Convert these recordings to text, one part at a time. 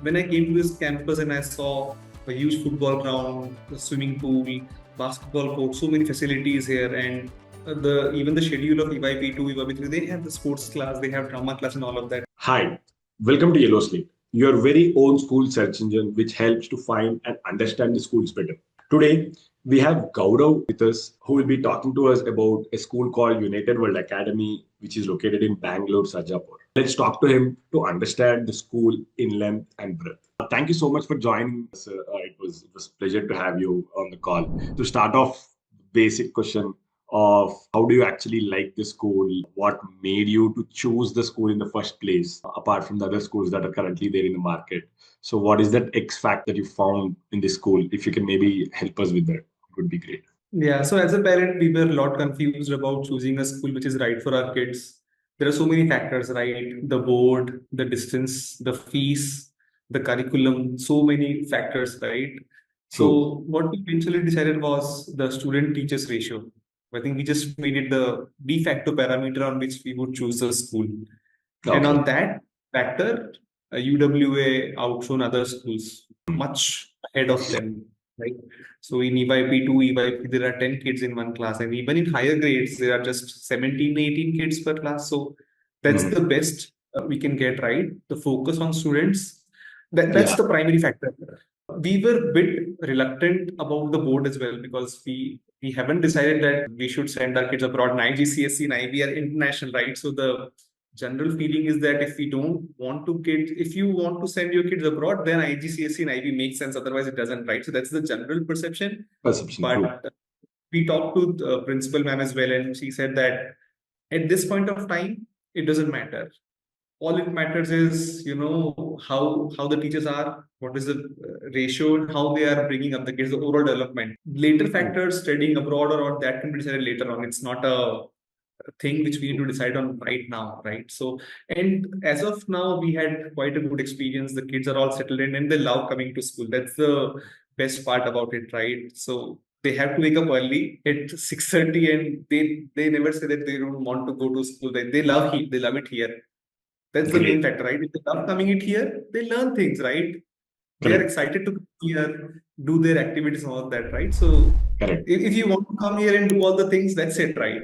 when I came to this campus and I saw a huge football ground, a swimming pool, basketball court, so many facilities here, and the even the schedule of EYP2, EYP3, they have the sports class, they have drama class, and all of that. Hi, welcome to Yellow Slate, your very own school search engine which helps to find and understand the schools better. Today, we have Gaurav with us who will be talking to us about a school called United World Academy, which is located in Bangalore, Sajapur. Let's talk to him to understand the school in length and breadth. Thank you so much for joining us. It was a pleasure to have you on the call. To start off, basic question of how do you actually like the school? What made you to choose the school in the first place, apart from the other schools that are currently there in the market? So, what is that X fact that you found in this school? If you can maybe help us with that, it would be great. Yeah, so as a parent, we were a lot confused about choosing a school which is right for our kids. There are so many factors, right? The board, the distance, the fees, the curriculum, so many factors, right? True. So what we eventually decided was the student-teachers ratio. I think we just made it the de facto parameter on which we would choose a school. And Okay. on that factor, UWA outshone other schools much ahead of them, right? So in EYP2, EYP, there are 10 kids in one class, and even in higher grades, there are just 17, 18 kids per class. So that's Mhm. the best we can get, right? The focus on students, that's Yeah. the primary factor. We were a bit reluctant about the board as well because we haven't decided that we should send our kids abroad. And IGCSE and IB are international, right? So the general feeling is that if we don't want to if you want to send your kids abroad, then IGCSE and IB makes sense. Otherwise, it doesn't, right? So that's the general perception. Perception. True. But we talked to the principal ma'am as well, and she said that at this point of time, it doesn't matter. All it matters is, how the teachers are, what is the ratio, and how they are bringing up the kids, the overall development. Later True. factors, studying abroad or that can be decided later on. It's not a thing which we need to decide on right now, right? So, and as of now, we had quite a good experience. The kids are all settled in and they love coming to school. That's the best part about it, right? So they have to wake up early at 6:30, and they never say that they don't want to go to school. They love it. They love it here. That's the main Great. factor, right? If they love coming it here, they learn things, right? They are Correct. excited to come here, do their activities and all of that, right? So Correct. if you want to come here and do all the things, that's it, right?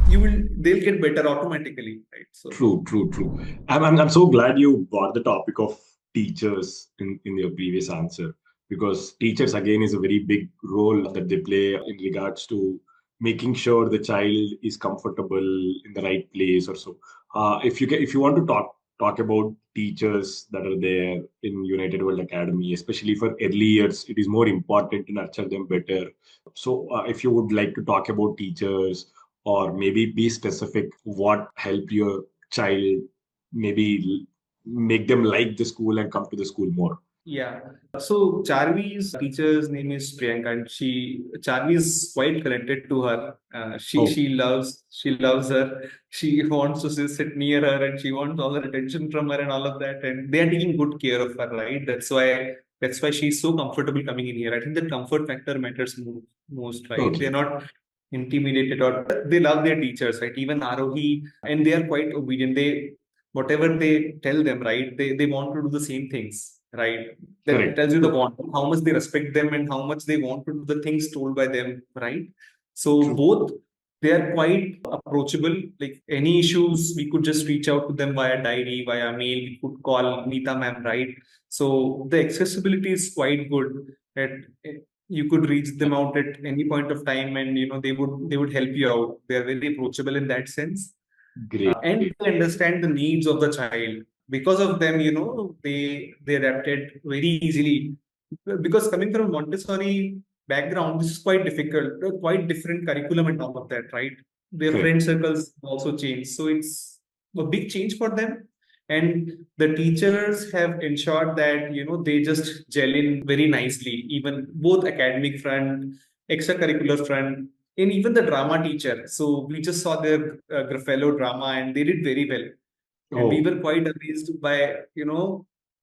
They'll get better automatically, right? So True. True. True. I'm so glad you brought the topic of teachers in your previous answer, because teachers again is a very big role that they play in regards to making sure the child is comfortable in the right place or so. If you want to talk about teachers that are there in United World Academy, especially for early years, it is more important to nurture them better. So if you would like to talk about teachers, or maybe be specific, what helped your child maybe make them like the school and come to the school more? yeah. So Charvi's teacher's name is Priyanka, and Charvi is quite connected to her. She Oh, she loves her. She wants to sit near her, and she wants all her attention from her and all of that. And they are taking good care of her, right? That's why she's so comfortable coming in here. I think the comfort factor matters most, right? They're okay. not intimidated, or they love their teachers, right? Even Arohi, and they are quite obedient. They whatever they tell them, right? They want to do the same things, right? That Correct. tells you the True. bond, how much they respect them and how much they want to do the things told by them, right? So True. both, they are quite approachable. Like any issues, we could just reach out to them via diary, via mail. We could call Meeta ma'am, right? So the accessibility is quite good. At you could reach them out at any point of time, and they would help you out. They are very approachable in that sense, Great. and Great. they understand the needs of the child. Because of them, they adapted very easily. Because coming from a Montessori background, this is quite difficult, quite different curriculum and all of that, right? Their Correct. friend circles also change, so it's a big change for them. And the teachers have ensured that they just gel in very nicely, even both academic front, extracurricular front, and even the drama teacher. So we just saw their Gruffalo drama, and they did very well. And we Oh, were quite amazed by,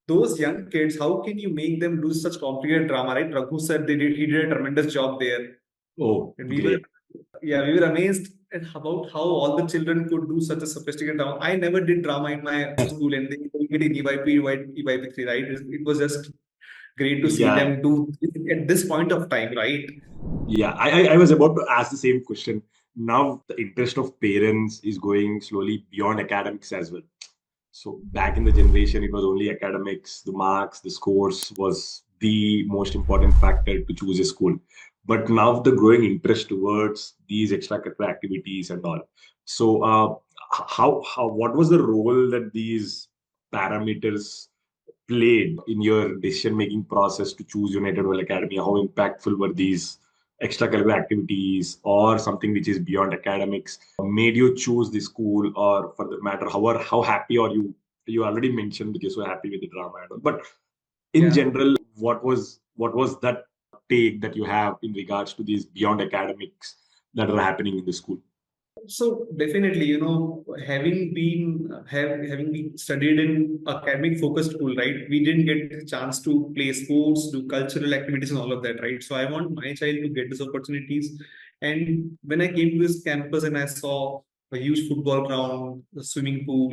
those young kids. How can you make them do such complicated drama, right? Raghu sir, he did a tremendous job there. oh, And we were great. Yeah, we were amazed at about how all the children could do such a sophisticated drama. I never did drama in my school, and they told me in EYP, EYP3, right? It was just great to see Yeah, them do it at this point of time, right? yeah. I was about to ask the same question. Now the interest of parents is going slowly beyond academics as well. So back in the generation, it was only academics, the marks, the scores was the most important factor to choose a school. But now the growing interest towards these extracurricular activities and all. So what was the role that these parameters played in your decision making process to choose United World Academy? How impactful were these extracurricular activities or something which is beyond academics made you choose the school, or for that matter, how happy are you? You already mentioned that you're so happy with the drama and all, but in Yeah. general, what was that take that you have in regards to these beyond academics that are happening in the school? So definitely, having been studied in academic focused school, right? We didn't get the chance to play sports, do cultural activities, and all of that, right? So I want my child to get these opportunities. And when I came to this campus and I saw a huge football ground, a swimming pool,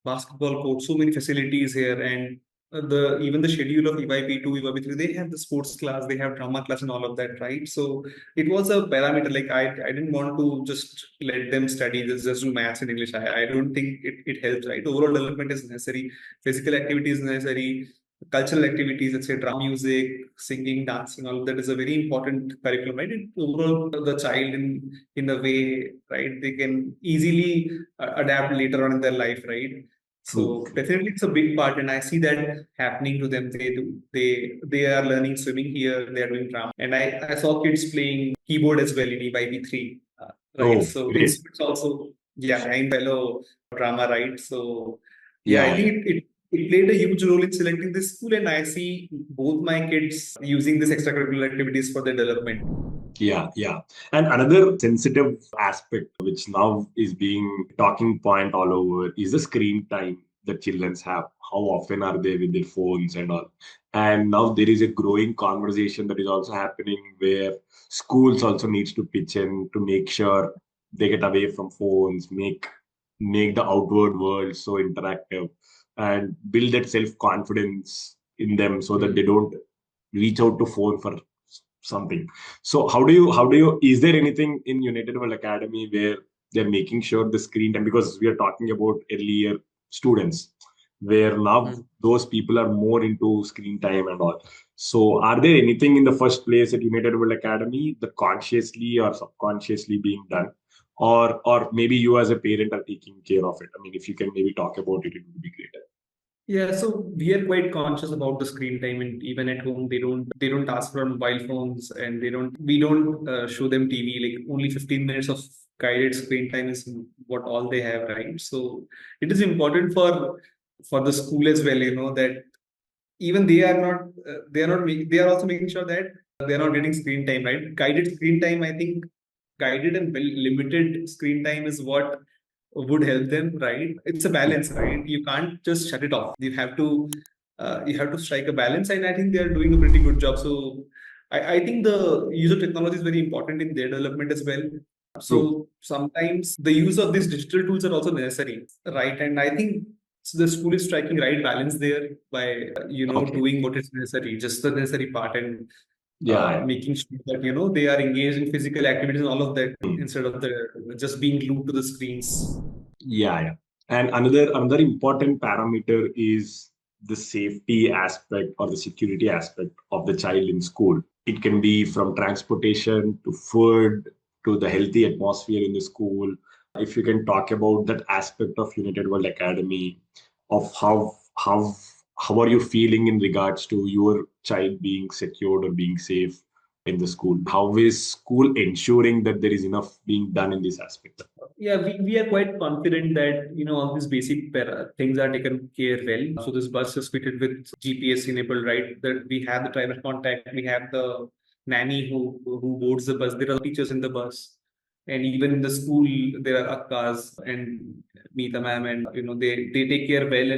basketball court, so many facilities here, and the even the schedule of EYP2, EYP3, they have the sports class, they have drama class, and all of that, right? So it was a parameter. Like I didn't want to just let them study this, just do maths and English. I don't think it helps, right? Overall development is necessary, physical activity is necessary, cultural activities, let's say drama, music, singing, dancing, all of that is a very important curriculum, right? Overall, the child in a way, right, they can easily adapt later on in their life, right? True, So true. definitely it's a big part, and I see that happening to them. They are learning swimming here, they are doing drama. And I saw kids playing keyboard as well in EYP3. Right. Oh, So great. it's also, yeah, I'm fellow drama, right? So yeah, I Yeah, yeah. think it played a huge role in selecting this school, and I see both my kids using this extracurricular activities for their development. Yeah, yeah. And another sensitive aspect, which now is being talking point all over, is the screen time that children have. How often are they with their phones and all? And now there is a growing conversation that is also happening where schools also needs to pitch in to make sure they get away from phones, make the outward world so interactive, and build that self confidence in them so that they Hmm. don't reach out to phone for something. So how do you is there anything in United World Academy where they're making sure the screen time, because we are talking about earlier students where now Hmm. those people are more into screen time and all. So are there anything in the first place at United World Academy that consciously or subconsciously being done, or maybe you as a parent are taking care of it? I mean, if you can maybe talk about it, it would be great. Yeah, so we are quite conscious about the screen time, and even at home, they don't ask for mobile phones, and we don't show them TV. Like only 15 minutes of guided screen time is what all they have, right? So it is important for the school as well, that even they are also making sure that they are not getting screen time, right? Guided screen time, I think guided and well limited screen time is what would help them, right? It's a balance, right? You can't just shut it off. You have to strike a balance, and I think they are doing a pretty good job. So I think the use of technology is very important in their development as well. True. So sometimes the use of these digital tools are also necessary, right? And I think so the school is striking right balance there by Okay. doing what is necessary, just the necessary part, and Yeah, making sure that they are engaged in physical activities and all of that yeah. instead of the just being glued to the screens. Yeah, yeah. And another important parameter is the safety aspect or the security aspect of the child in school. It can be from transportation to food to the healthy atmosphere in the school. If you can talk about that aspect of United World Academy, of how are you feeling in regards to your child being secured or being safe in the school? How is school ensuring that there is enough being done in this aspect? Yeah, we are quite confident that all these basic things are taken care well. So this bus is fitted with GPS enabled, right? That we have the driver contact, we have the nanny who boards the bus. There are teachers in the bus, and even in the school there are akkas and Meeta ma'am, and they take care well,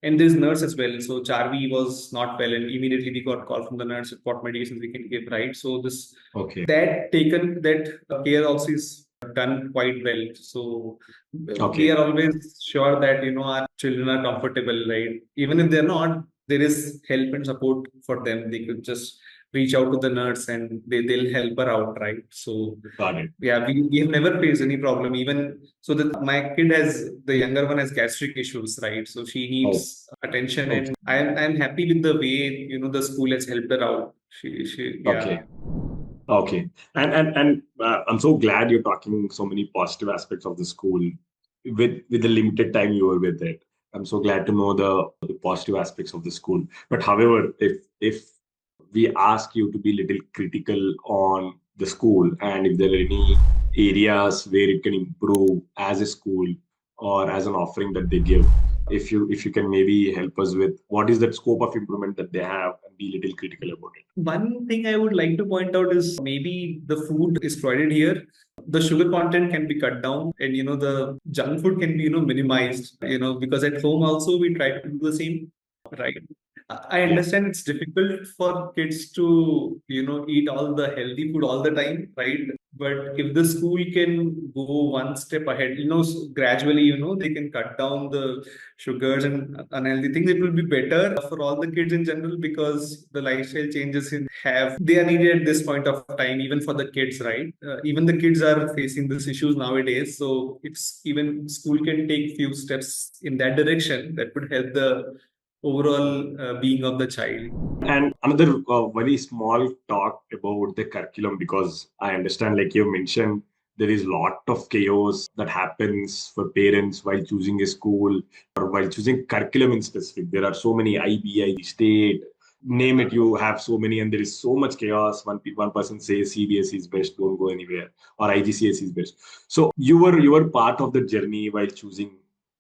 And there's nurse as well. So Charvi was not well, and immediately we got call from the nurse what medications we can give, right? So this Okay. that care also is done quite well. So we Okay. are always sure that our children are comfortable, right? Even if they're not, there is help and support for them. They could just reach out to the nurse and they'll help her out, right? So Got it. yeah, we have never faced any problem. Even so, that my kid has the younger one has gastric issues, right? So she Oh. needs attention, Oh. and I'm happy with the way the school has helped her out. She yeah. Okay. Okay. And I'm so glad you're talking so many positive aspects of the school with the limited time you were with it. I'm so glad to know the positive aspects of the school. But however, if we ask you to be little critical on the school and if there are any areas where it can improve as a school or as an offering that they give, if you can maybe help us with what is that scope of improvement that they have and be little critical about it. One thing I would like to point out is maybe the food is provided here. The sugar content can be cut down, and the junk food can be minimized. Because at home also we try to do the same, right? I Yeah. understand it's difficult for kids to eat all the healthy food all the time, right? But if the school can go one step ahead, gradually, they can cut down the sugars and unhealthy things, it will be better for all the kids in general, because the lifestyle changes they are needed at this point of time, even for the kids, right? Even the kids are facing these issues nowadays. So it's even school can take few steps in that direction that would help the overall being of the child. And another very small talk about the curriculum, because I understand, like you mentioned, there is a lot of chaos that happens for parents while choosing a school or while choosing curriculum in specific. There are so many IB, state, name it, you have so many, and there is so much chaos. One person says CBSE is best, don't go anywhere, or IGCSE is best. So you were part of the journey while choosing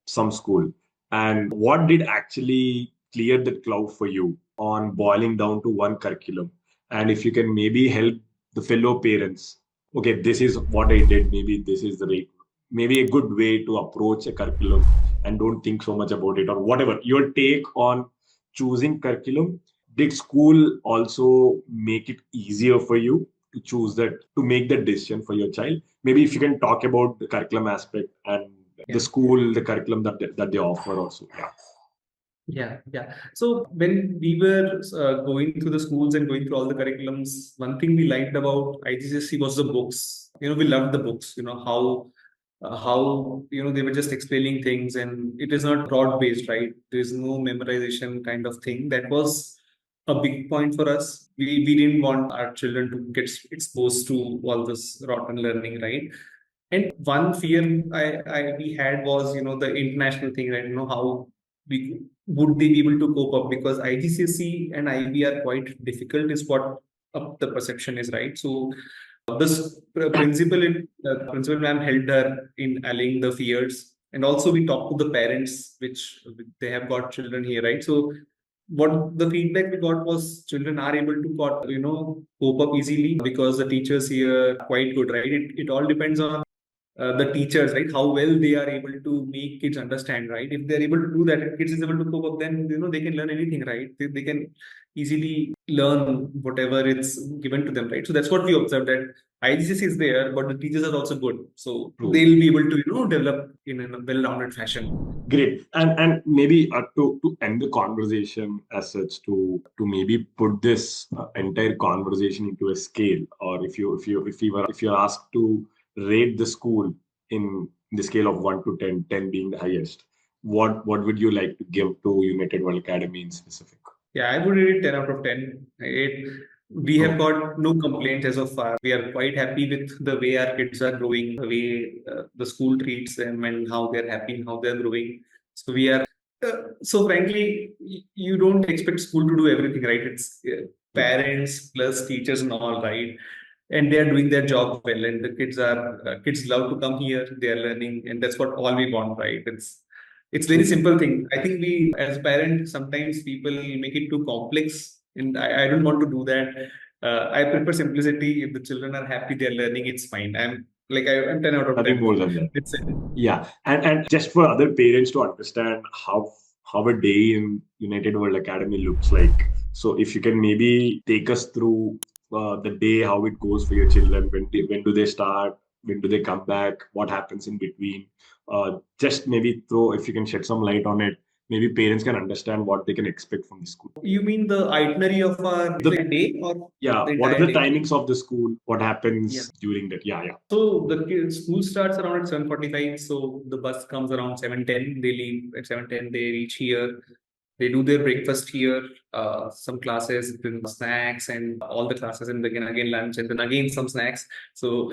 some school. And what did actually clear the cloud for you on boiling down to one curriculum? And if you can maybe help the fellow parents, okay, this is what I did, maybe this is the right, maybe a good way to approach a curriculum and don't think so much about it, or whatever your take on choosing curriculum. Did school also make it easier for you to choose that, to make that decision for your child? Maybe if you can talk about the curriculum aspect and the school, the curriculum that they offer also. Yeah. Yeah. So when we were going through the schools and going through all the curriculums, one thing we liked about IGCSE was the books. We loved the books. How they were just explaining things, and it is not broad based, right? There is no memorization kind of thing. That was a big point for us. We didn't want our children to get exposed to all this rotten learning, right? And one fear we had was, the international thing, right? How would they be able to cope up, because IGCSE and IB are quite difficult, is what the perception is, right? So this principal ma'am helped her in allaying the fears, and also we talked to the parents, which they have got children here, right? So what the feedback we got was children are able to cope up easily, because the teachers here are quite good, right? It all depends on the teachers, right? How well they are able to make kids understand, right? If they're able to do that, if kids is able to cope up, then they can learn anything, right? They can easily learn whatever it's given to them, right? So that's what we observed, that IGCSE is there, but the teachers are also good, so True. they'll be able to develop in a well-rounded fashion. Great. And maybe to end the conversation as such, to maybe put this entire conversation into a scale, or if you're asked to rate the school in the scale of 1 to 10, 10 being the highest, what would you like to give to United World Academy in specific? Yeah, I would rate it 10 out of 10. We have got no complaints as of far. We are quite happy with the way our kids are growing, the way the school treats them, and how they're happy and how they're growing. So we are, so frankly, you don't expect school to do everything, right? It's parents plus teachers and all, right? And they are doing their job well, and the kids love to come here. They are learning, and that's what all we want, right? It's very simple thing. I think we, as parents, sometimes people make it too complex, and I don't want to do that. I prefer simplicity. If the children are happy, they're learning, it's fine. I'm 10 out of Nothing 10. more than that. It's Yeah. And just for other parents to understand how how a day in United World Academy looks like. So if you can maybe take us through the day, how it goes for your children, when do they start, when do they come back, what happens in between. Just maybe throw, if you can shed some light on it, maybe parents can understand what they can expect from the school. You mean the itinerary of our day or Yeah, the what are entire the day? timings of the school? What happens Yeah. during that? Yeah, yeah. So school starts around at 7:45. So the bus comes around 7:10. They leave at 7:10. They reach here. They do their breakfast here. Some classes, then snacks, and all the classes, and again lunch, and then again some snacks. So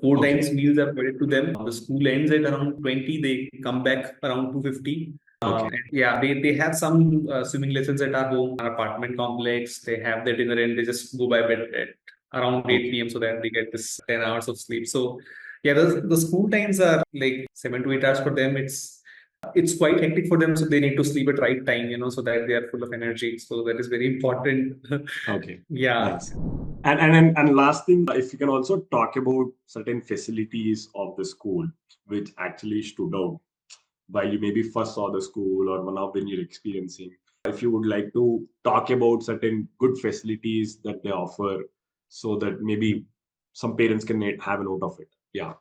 four Okay. times meals are provided to them. The school ends at around 20. They come back around 2:50. Okay. And yeah, they have some swimming lessons at our home, our apartment complex. They have their dinner and they just go by bed at around 8 p.m. so that they get this 10 hours of sleep. So yeah, the school times are like 7 to 8 hours for them. It's quite hectic for them, so they need to sleep at right time, so that they are full of energy. So that is very important. Okay. Yeah. Nice. And last thing, if you can also talk about certain facilities of the school which actually stood out while you maybe first saw the school or now when you're experiencing. If you would like to talk about certain good facilities that they offer so that maybe some parents can have a note of it. Yeah.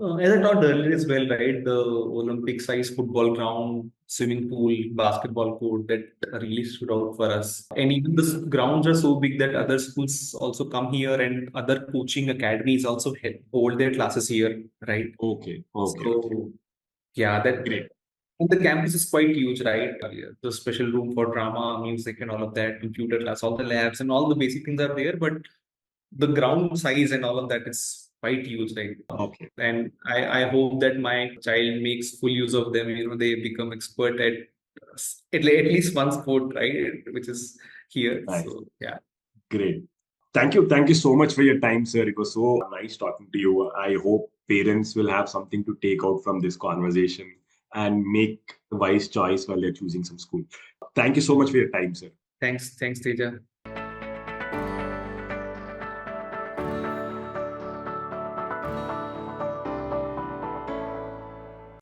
As I talked earlier as well, right? The Olympic size football ground, swimming pool, basketball court that really stood out for us. And even the grounds are so big that other schools also come here and other coaching academies also hold their classes here, right? Okay. Okay. So, yeah, that Great. and the campus is quite huge, right? Yeah, the special room for drama, music, and all of that, computer class, all the labs and all the basic things are there. But the ground size and all of that is quite huge, right? Okay. And I hope that my child makes full use of them. They become expert at least one sport, right? Which is here. Nice. So yeah. Great. Thank you. Thank you so much for your time, sir. It was so nice talking to you. I hope parents will have something to take out from this conversation and make a wise choice while they're choosing some school. Thank you so much for your time, sir. Thanks, Teja.